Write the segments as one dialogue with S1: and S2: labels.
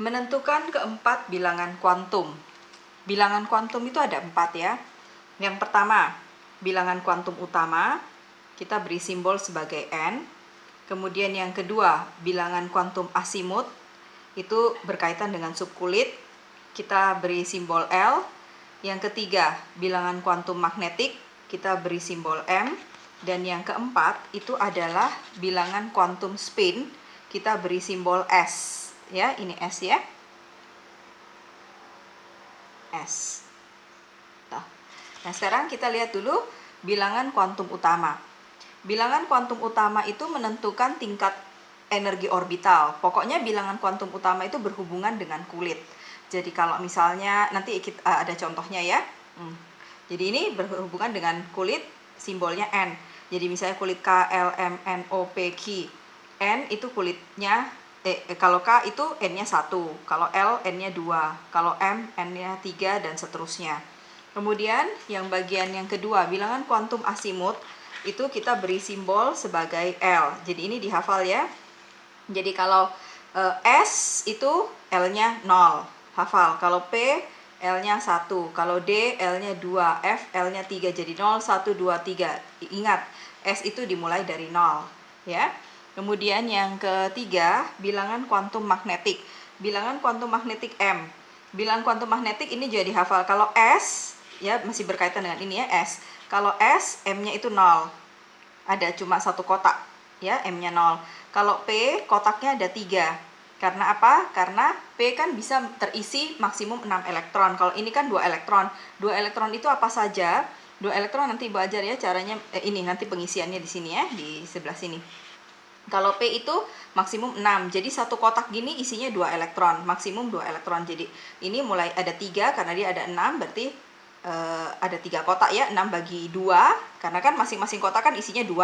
S1: Menentukan keempat bilangan kuantum. Bilangan kuantum itu ada 4 ya. Yang pertama, bilangan kuantum utama, kita beri simbol sebagai N. Kemudian yang kedua, bilangan kuantum asimut, itu berkaitan dengan subkulit, kita beri simbol L. Yang ketiga, bilangan kuantum magnetik, kita beri simbol M. Dan yang keempat, itu adalah bilangan kuantum spin, kita beri simbol S. Ya, ini S ya. S. Nah, sekarang kita lihat dulu bilangan kuantum utama. Bilangan kuantum utama itu menentukan tingkat energi orbital. Pokoknya bilangan kuantum utama itu berhubungan dengan kulit. Jadi kalau misalnya nanti ada contohnya ya. Jadi ini berhubungan dengan kulit, simbolnya N. Jadi misalnya kulit K, L, M, N, O, P, Q. N itu kulitnya kalau K itu N-nya 1, kalau L N-nya 2, kalau M N-nya 3 dan seterusnya. Kemudian yang bagian yang kedua, bilangan kuantum asimut, itu kita beri simbol sebagai L. Jadi ini dihafal ya. Jadi kalau S itu L-nya 0, hafal. Kalau P L-nya 1, kalau D L-nya 2, F L-nya 3. Jadi 0, 1, 2, 3. Ingat, S itu dimulai dari 0 ya. Kemudian yang ketiga, bilangan kuantum magnetik. Bilangan kuantum magnetik M. Bilangan kuantum magnetik ini jadi hafal. Kalau S, ya masih berkaitan dengan ini ya, S. Kalau S, M-nya itu 0. Ada cuma satu kotak, ya, M-nya 0. Kalau P, kotaknya ada 3. Karena apa? Karena P kan bisa terisi maksimum 6 elektron. Kalau ini kan 2 elektron. 2 elektron itu apa saja? 2 elektron nanti Ibu ajar ya caranya, ini nanti pengisiannya di sini ya, di sebelah sini. Kalau P itu maksimum 6, jadi satu kotak gini isinya 2 elektron, maksimum 2 elektron. Jadi ini mulai ada 3 karena dia ada 6, berarti ada 3 kotak ya, 6 bagi 2, karena kan masing-masing kotak kan isinya 2.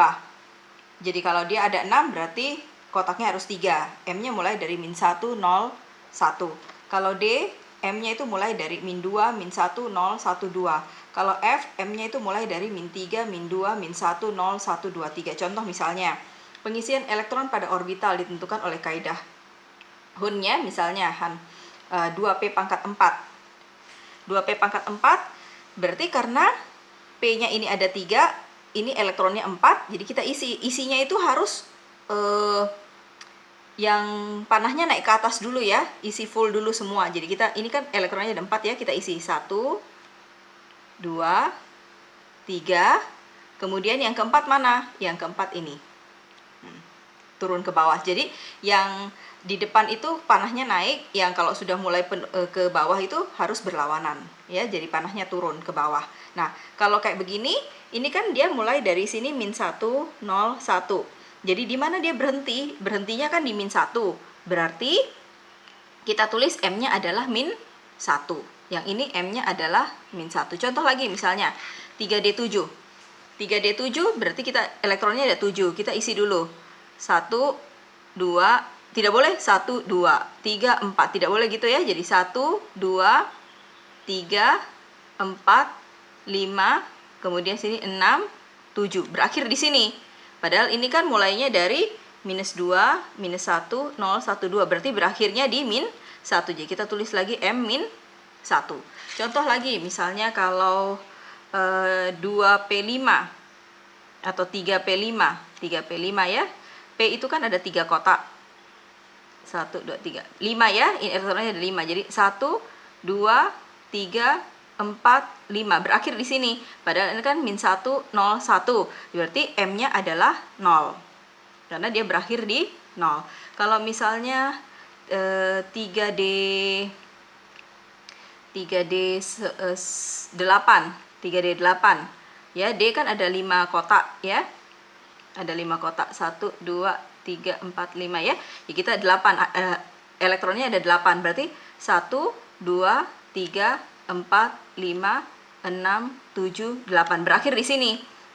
S1: Jadi kalau dia ada 6 berarti kotaknya harus 3, M-nya mulai dari min 1, 0, 1. Kalau D, M-nya itu mulai dari min 2, min 1, 0, 1, 2. Kalau F, M-nya itu mulai dari min 3, min 2, min 1, 0, 1, 2, 3. Contoh misalnya, pengisian elektron pada orbital ditentukan oleh kaidah Hun-nya, misalnya 2p pangkat 4. 2p pangkat 4 berarti karena P-nya ini ada 3, ini elektronnya 4, jadi kita isinya itu harus yang panahnya naik ke atas dulu ya, isi full dulu semua. Jadi kita ini kan elektronnya ada 4 ya, kita isi 1, 2, 3. Kemudian yang keempat mana? Yang keempat ini. Turun ke bawah. Jadi yang di depan itu panahnya naik, yang kalau sudah mulai ke bawah itu harus berlawanan ya, jadi panahnya turun ke bawah. Nah, kalau kayak begini, ini kan dia mulai dari sini min 1, 0, 1. Jadi di mana dia berhenti? Berhentinya kan di min 1. Berarti kita tulis M-nya adalah min 1. Yang ini M-nya adalah min 1. Contoh lagi misalnya 3D7. 3D7 berarti kita elektronnya ada 7. Kita isi dulu. 1, 2, tidak boleh 1, 2, 3, 4, tidak boleh gitu ya. Jadi 1, 2, 3, 4, 5, kemudian sini 6, 7. Berakhir di sini. Padahal ini kan mulainya dari minus 2, minus 1, 0, 1, 2. Berarti berakhirnya di min 1. Jadi kita tulis lagi M min 1. Contoh lagi, misalnya kalau 2P5 atau 3P5. 3P5 ya. P itu kan ada 3 kotak. 1, 2, 3. 5 ya, elektronnya ada 5. Jadi 1, 2, 3, 4, 5. Berakhir di sini. Padahal ini kan min 1, 0, 1. Berarti M-nya adalah 0. Karena dia berakhir di 0. Kalau misalnya 3D 8 ya, D kan ada 5 kotak ya. Ada 5 kotak, 1, 2, 3, 4, 5 ya. Ya kita 8, elektronnya ada 8, berarti 1, 2, 3, 4, 5, 6, 7, 8. Berakhir di sini.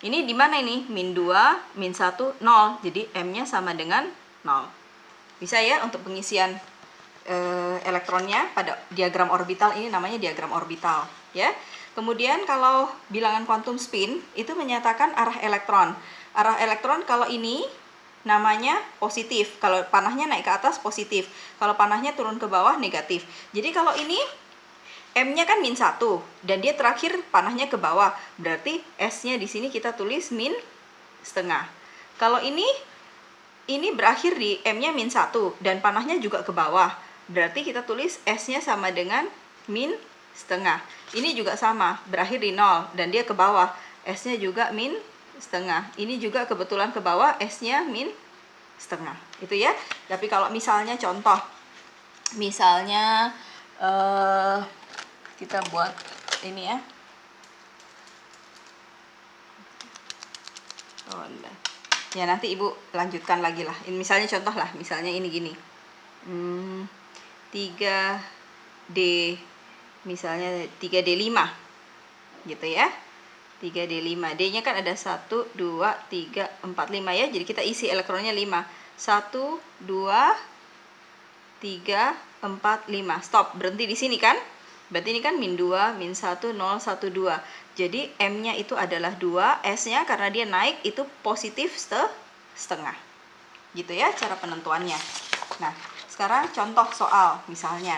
S1: Ini di mana ini? Min 2, min 1, 0. Jadi M-nya sama dengan 0. Bisa ya untuk pengisian elektronnya pada diagram orbital, ini namanya diagram orbital ya. Kemudian kalau bilangan kuantum spin itu menyatakan arah elektron. Arah elektron kalau ini namanya positif. Kalau panahnya naik ke atas positif. Kalau panahnya turun ke bawah negatif. Jadi kalau ini M-nya kan min 1 dan dia terakhir panahnya ke bawah. Berarti S-nya di sini kita tulis min setengah. Kalau ini berakhir di M-nya min 1 dan panahnya juga ke bawah. Berarti kita tulis S-nya sama dengan min setengah. Ini juga sama, berakhir di 0 dan dia ke bawah. S-nya juga min setengah. Ini juga kebetulan ke bawah, S-nya min setengah. Itu ya. Tapi kalau misalnya contoh, misalnya kita buat ini ya. Ya nanti ibu lanjutkan lagi lah. Ini misalnya contoh lah, misalnya ini gini. 3D, misalnya 3D5 gitu ya. 3D5, D-nya kan ada 1, 2, 3, 4, 5 ya. Jadi kita isi elektronnya 5. 1, 2, 3, 4, 5. Stop, berhenti di sini kan? Berarti ini kan min 2, min 1, 0, 1, 2. Jadi M-nya itu adalah 2, S-nya karena dia naik itu positif setengah. Gitu ya cara penentuannya. Nah, sekarang contoh soal misalnya.